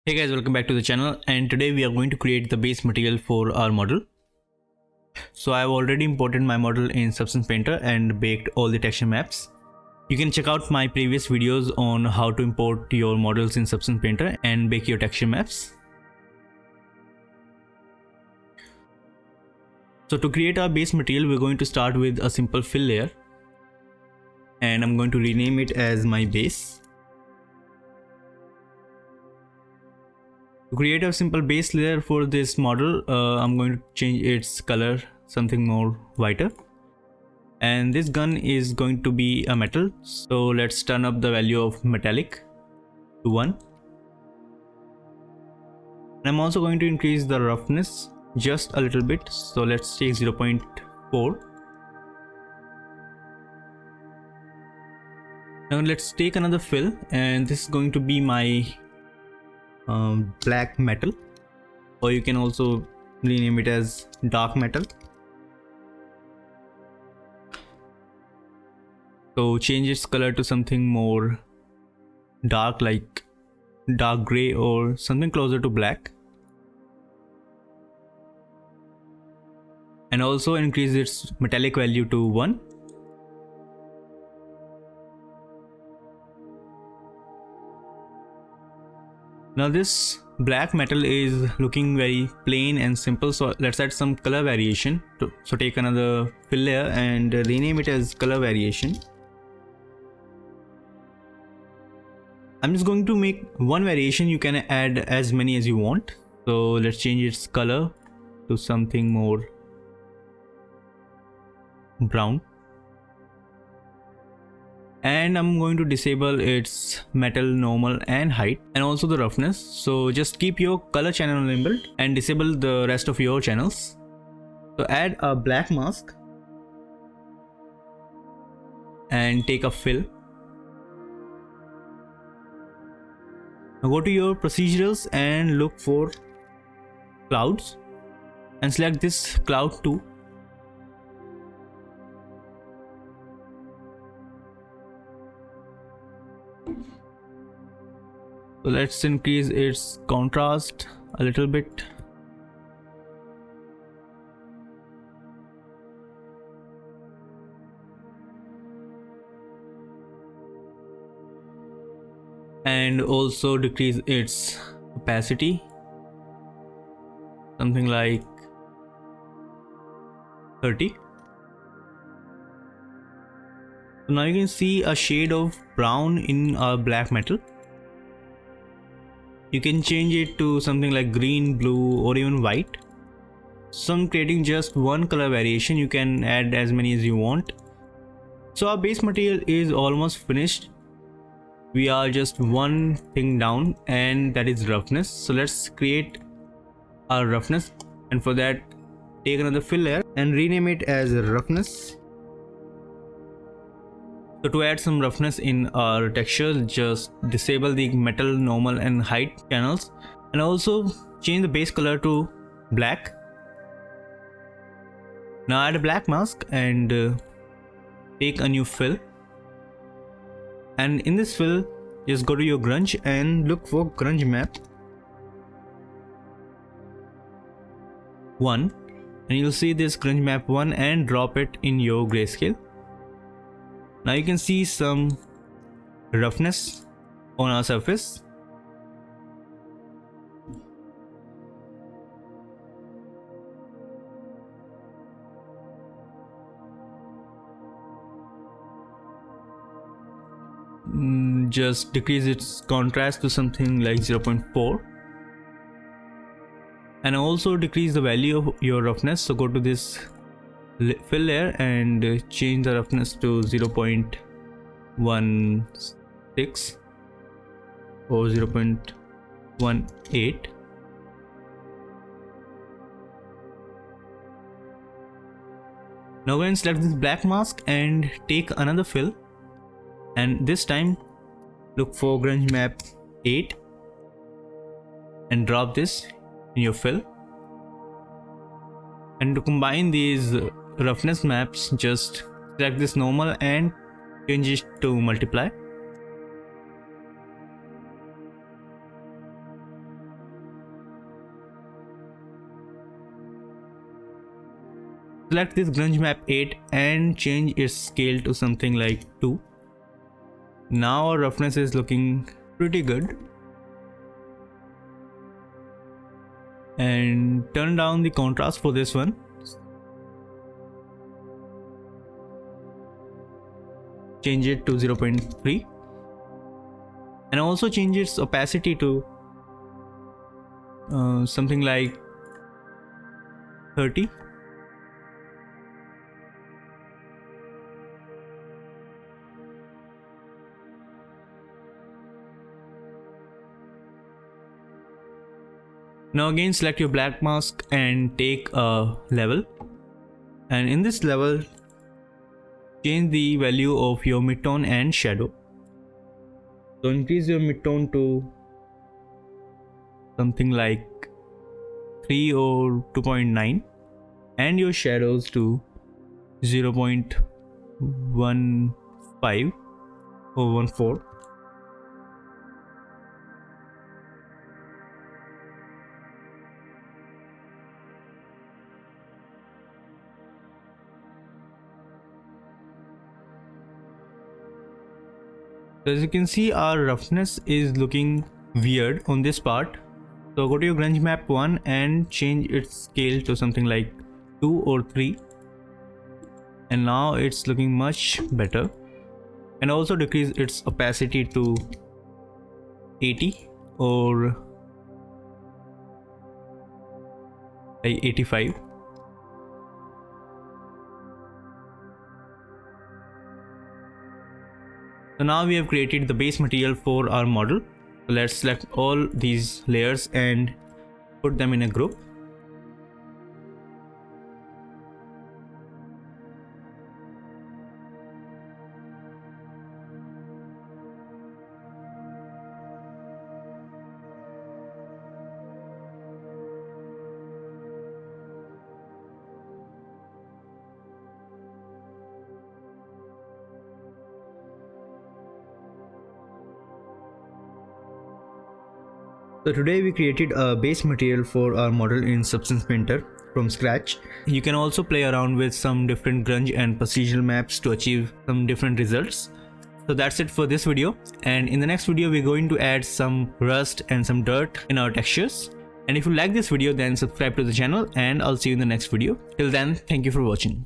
Hey guys, welcome back to the channel, and today we are going to create the base material for our model. So I have already imported my model in Substance Painter and baked all the texture maps. You can check out my previous videos on how to import your models in Substance Painter and bake your texture maps. So to create our base material, we're going to start with a simple fill layer, and I'm going to rename it as my base. To create a simple base layer for this model, I'm going to change its color something more whiter, and this gun is going to be a metal, so let's turn up the value of metallic to 1. And I'm also going to increase the roughness just a little bit, so let's take 0.4. Now let's take another fill, and this is going to be my black metal, or you can also rename it as dark metal. So change its color to something more dark, like dark gray or something closer to black, and also increase its metallic value to 1. Now this black metal is looking very plain and simple, so let's add some color variation. So take another fill layer and rename it as color variation. I'm just going to make one variation. You can add as many as you want. So let's change its color to something more brown. And I'm going to disable its metal, normal and height, and also the roughness. So just keep your color channel enabled and disable the rest of your channels. So add a black mask and take a fill. Now go to your procedurals and look for clouds and select this cloud 2. So let's increase its contrast a little bit. And also decrease its opacity, something like 30. So now you can see a shade of brown in our black metal. You can change it to something like green, blue or even white. So I'm creating just one color variation. You can add as many as you want. So our base material is almost finished. We are just one thing down, and that is roughness. So let's create our roughness, and for that take another fill layer and rename it as roughness. So to add some roughness in our texture, just disable the metal, normal and height channels, and also change the base color to black. Now add a black mask and take a new fill, and in this fill just go to your grunge and look for grunge map 1, and you'll see this grunge map 1 and drop it in your grayscale. Now you can see some roughness on our surface. Just decrease its contrast to something like 0.4, and also decrease the value of your roughness. So go to this fill layer and change the roughness to 0.16 or 0.18. Now go and select this black mask and take another fill, and this time look for grunge map 8 and drop this in your fill. And to combine these roughness maps, just select this normal and change it to multiply. Select this grunge map 8 and change its scale to something like 2. Now our roughness is looking pretty good. And turn down the contrast for this one. Change it to 0.3 and also change its opacity to something like 30. Now again select your black mask and take a level, and in this level change the value of your midtone and shadow. So increase your midtone to something like 3 or 2.9 and your shadows to 0.15 or 14. So as you can see, our roughness is looking weird on this part. So go to your grunge map 1 and change its scale to something like 2 or 3. And now it's looking much better. And also decrease its opacity to 80 or like 85. So now we have created the base material for our model. So let's select all these layers and put them in a group. So today we created a base material for our model in Substance Painter from scratch. You can also play around with some different grunge and procedural maps to achieve some different results. So that's it for this video, and in the next video we're going to add some rust and some dirt in our textures. And if you like this video, then subscribe to the channel, and I'll see you in the next video. Till then, thank you for watching.